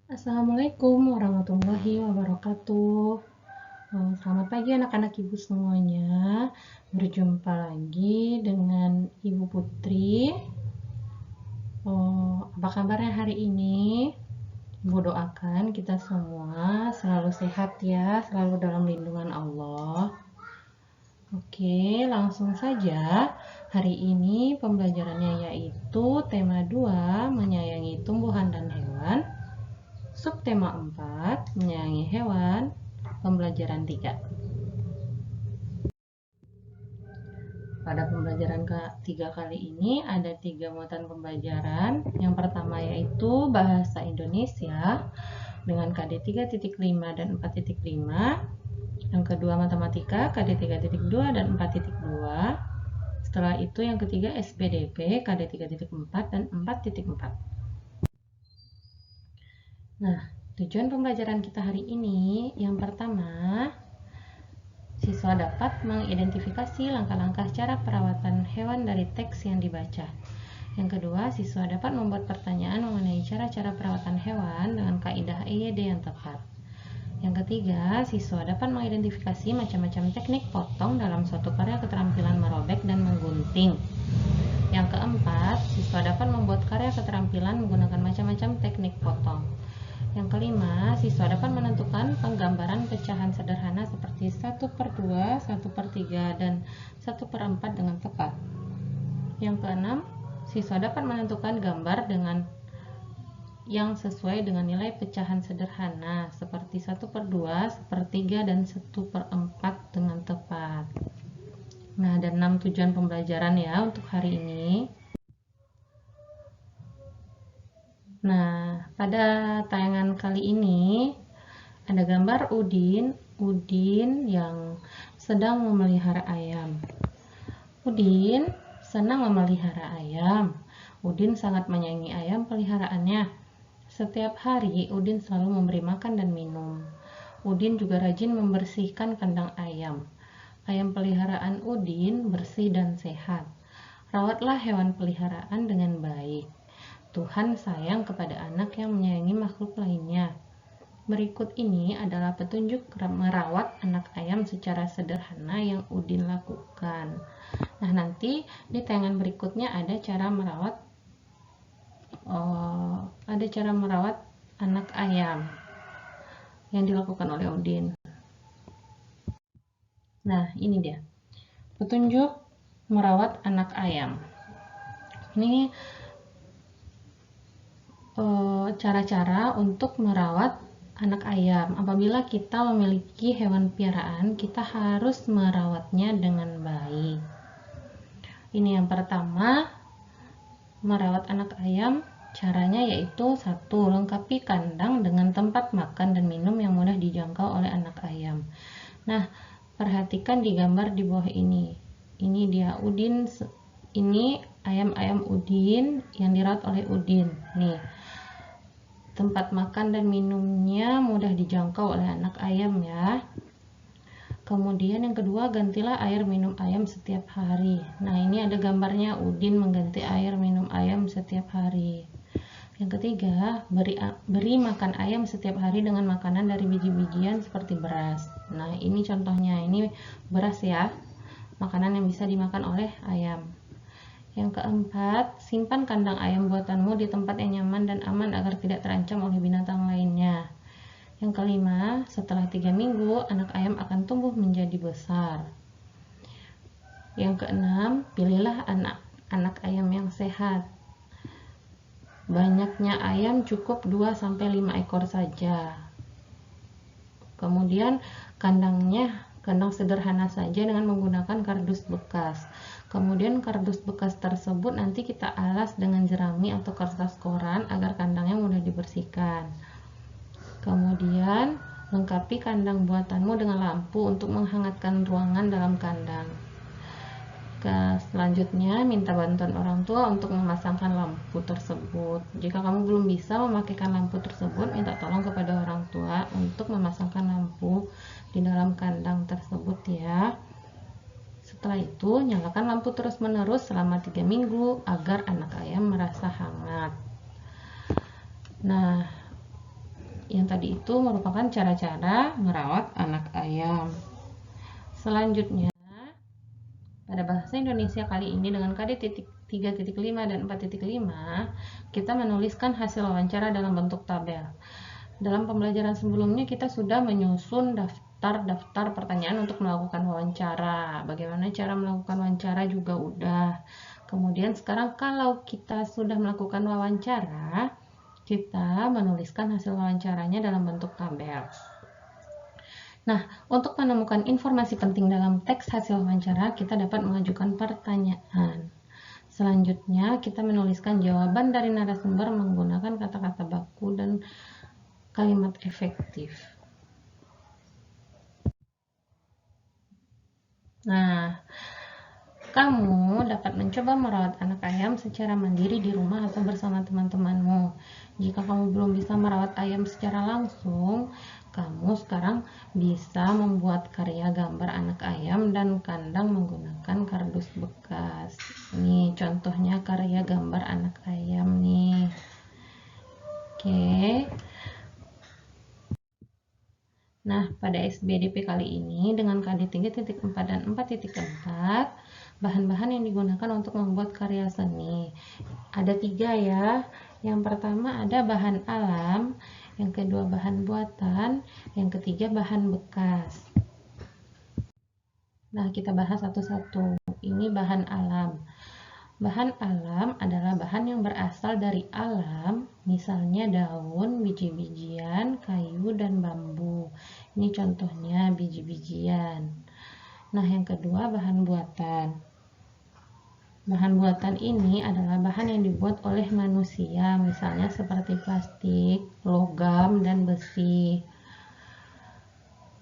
Assalamualaikum warahmatullahi wabarakatuh. Selamat pagi anak-anak ibu semuanya. Berjumpa lagi dengan Ibu Putri. Apa kabarnya hari ini? Ibu doakan kita semua selalu sehat ya, selalu dalam lindungan Allah. Oke, langsung saja. Hari ini pembelajarannya yaitu tema 2, menyayangi tumbuhan dan hewan. Subtema 4, menyayangi hewan, pembelajaran 3. Pada pembelajaran ketiga kali ini ada 3 muatan pembelajaran. Yang pertama yaitu bahasa Indonesia dengan KD 3.5 dan 4.5. Yang kedua matematika KD 3.2 dan 4.2. Setelah itu yang ketiga SPDP KD 3.4 dan 4.4. Nah, tujuan pembelajaran kita hari ini yang pertama, siswa dapat mengidentifikasi langkah-langkah cara perawatan hewan dari teks yang dibaca. Yang kedua, siswa dapat membuat pertanyaan mengenai cara-cara perawatan hewan dengan kaidah EYD yang tepat. Yang ketiga, siswa dapat mengidentifikasi macam-macam teknik potong dalam suatu karya keterampilan merobek dan menggunting. Yang keempat, siswa dapat membuat karya keterampilan menggunakan macam-macam teknik potong. Yang kelima, siswa dapat menentukan penggambaran pecahan sederhana seperti 1/2, 1/3, dan 1/4 dengan tepat. Yang keenam, siswa dapat menentukan gambar dengan yang sesuai dengan nilai pecahan sederhana seperti 1/2, 1/3, dan 1/4 dengan tepat. Nah, ada 6 tujuan pembelajaran ya untuk hari ini. Nah, pada tayangan kali ini ada gambar Udin yang sedang memelihara ayam. Udin senang memelihara ayam. Udin sangat menyayangi ayam peliharaannya. Setiap hari Udin selalu memberi makan dan minum. Udin juga rajin membersihkan kandang ayam. Ayam peliharaan Udin bersih dan sehat. Rawatlah hewan peliharaan dengan baik. Tuhan sayang kepada anak yang menyayangi makhluk lainnya. Berikut ini adalah petunjuk merawat anak ayam secara sederhana yang Udin lakukan. Nah, nanti di tayangan berikutnya ada cara merawat anak ayam yang dilakukan oleh Udin. Nah, ini dia. Petunjuk merawat anak ayam. Ini cara-cara untuk merawat anak ayam. Apabila kita memiliki hewan piaraan, kita harus merawatnya dengan baik. Ini yang pertama, merawat anak ayam. Caranya yaitu 1. Lengkapi kandang dengan tempat makan dan minum yang mudah dijangkau oleh anak ayam. Nah, perhatikan di gambar di bawah ini. Ini dia Udin. Ini ayam-ayam Udin yang dirawat oleh Udin. Nih, tempat makan dan minumnya mudah dijangkau oleh anak ayam ya. Kemudian yang kedua, gantilah air minum ayam setiap hari. Nah, ini ada gambarnya Udin mengganti air minum ayam setiap hari. Yang ketiga, beri makan ayam setiap hari dengan makanan dari biji-bijian seperti beras. Nah, ini contohnya, ini beras ya, makanan yang bisa dimakan oleh ayam. Yang keempat, simpan kandang ayam buatanmu di tempat yang nyaman dan aman agar tidak terancam oleh binatang lainnya. Yang kelima, setelah 3 minggu, anak ayam akan tumbuh menjadi besar. Yang keenam, pilihlah anak ayam yang sehat. Banyaknya ayam cukup 2-5 ekor saja. Kemudian kandang sederhana saja dengan menggunakan kardus bekas. Kemudian kardus bekas tersebut nanti kita alas dengan jerami atau kertas koran agar kandangnya mudah dibersihkan. Kemudian lengkapi kandang buatanmu dengan lampu untuk menghangatkan ruangan dalam kandang. Selanjutnya, minta bantuan orang tua untuk memasangkan lampu tersebut. Jika kamu belum bisa memakaikan lampu tersebut, minta tolong kepada orang tua untuk memasangkan lampu di dalam kandang tersebut ya. Setelah itu, nyalakan lampu terus-menerus selama 3 minggu agar anak ayam merasa hangat. Nah, yang tadi itu merupakan cara-cara merawat anak ayam. Selanjutnya, pada bahasa Indonesia kali ini dengan KD 3.5 dan 4.5, kita menuliskan hasil wawancara dalam bentuk tabel. Dalam pembelajaran sebelumnya kita sudah menyusun daftar pertanyaan untuk melakukan wawancara. Bagaimana cara melakukan wawancara juga udah. Kemudian sekarang kalau kita sudah melakukan wawancara, kita menuliskan hasil wawancaranya dalam bentuk tabel. Nah, untuk menemukan informasi penting dalam teks hasil wawancara, kita dapat mengajukan pertanyaan. Selanjutnya, kita menuliskan jawaban dari narasumber menggunakan kata-kata baku dan kalimat efektif. Nah, kamu dapat mencoba merawat anak ayam secara mandiri di rumah atau bersama teman-temanmu. Jika kamu belum bisa merawat ayam secara langsung, kamu sekarang bisa membuat karya gambar anak ayam dan kandang menggunakan kardus bekas. Nih contohnya karya gambar anak ayam nih. Oke. Nah, pada SBDP kali ini dengan KD 3.4 dan 4.4, bahan-bahan yang digunakan untuk membuat karya seni ada 3 ya. Yang pertama ada bahan alam, yang kedua bahan buatan, yang ketiga bahan bekas. Nah, kita bahas satu-satu. Ini bahan alam. Bahan alam adalah bahan yang berasal dari alam, misalnya daun, biji-bijian, kayu, dan bambu. Ini contohnya biji-bijian. Nah, yang kedua bahan buatan. Bahan buatan ini adalah bahan yang dibuat oleh manusia, misalnya seperti plastik, logam, dan besi.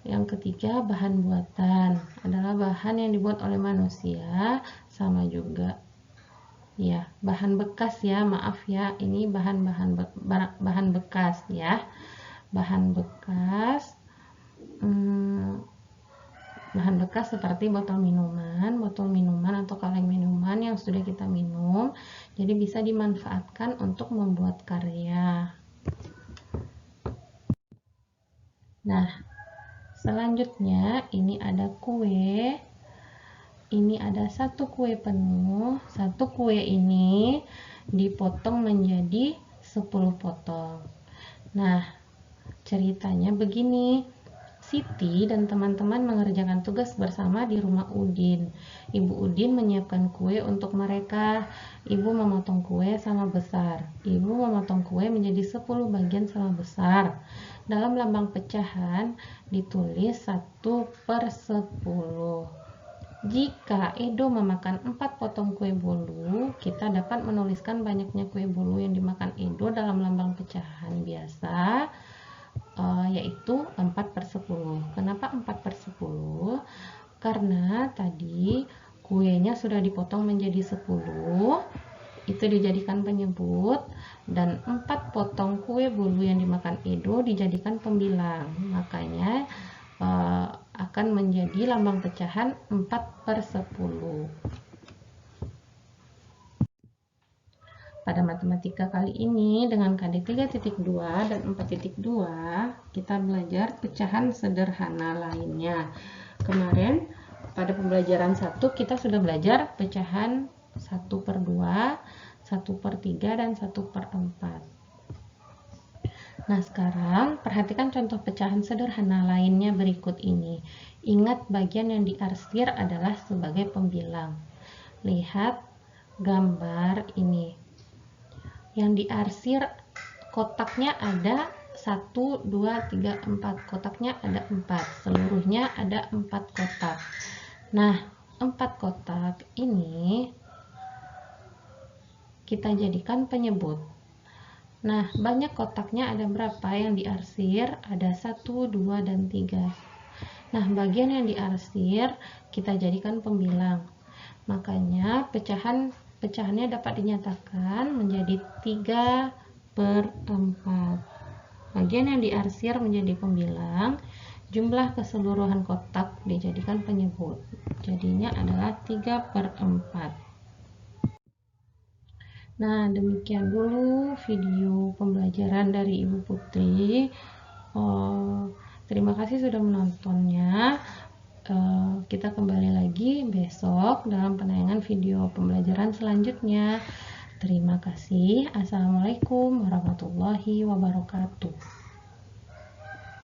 Yang ketiga bahan buatan adalah bahan yang dibuat oleh manusia, sama juga ya, bahan bekas ya, maaf ya, ini bahan bekas ya, bahan bekas bahan bekas seperti botol minuman atau kaleng minuman yang sudah kita minum, jadi bisa dimanfaatkan untuk membuat karya. Nah, selanjutnya ini ada kue. Ini ada satu kue penuh. Satu kue ini dipotong menjadi 10 potong. Nah, ceritanya begini. Siti dan teman-teman mengerjakan tugas bersama di rumah Udin. Ibu Udin menyiapkan kue untuk mereka. Ibu memotong kue sama besar. Ibu memotong kue menjadi 10 bagian sama besar. Dalam lambang pecahan ditulis 1/10. Jika Edo memakan 4 potong kue bolu, kita dapat menuliskan banyaknya kue bolu yang dimakan Edo dalam lambang pecahan biasa, yaitu 4/10. Kenapa 4/10? Karena tadi kuenya sudah dipotong menjadi 10, itu dijadikan penyebut, dan 4 potong kue bolu yang dimakan Edo dijadikan pembilang. Makanya akan menjadi lambang pecahan 4/10. Pada matematika kali ini dengan KD 3.2 dan 4.2 kita belajar pecahan sederhana lainnya. Kemarin pada pembelajaran 1 kita sudah belajar pecahan 1/2, 1/3, dan 1/4. Nah, sekarang perhatikan contoh pecahan sederhana lainnya berikut ini. Ingat bagian yang diarsir adalah sebagai pembilang. Lihat gambar ini. Yang diarsir kotaknya ada 1, 2, 3, 4. Kotaknya ada 4. Seluruhnya ada 4 kotak. Nah, 4 kotak ini kita jadikan penyebut. Nah, banyak kotaknya ada berapa yang diarsir? Ada 1, 2, dan 3. Nah, bagian yang diarsir kita jadikan pembilang. Makanya pecahannya dapat dinyatakan menjadi 3/4. Bagian yang diarsir menjadi pembilang, jumlah keseluruhan kotak dijadikan penyebut. Jadinya adalah 3/4. Nah, demikian dulu video pembelajaran dari Ibu Putri. Terima kasih sudah menontonnya. Kita kembali lagi besok dalam penayangan video pembelajaran selanjutnya. Terima kasih. Assalamualaikum warahmatullahi wabarakatuh.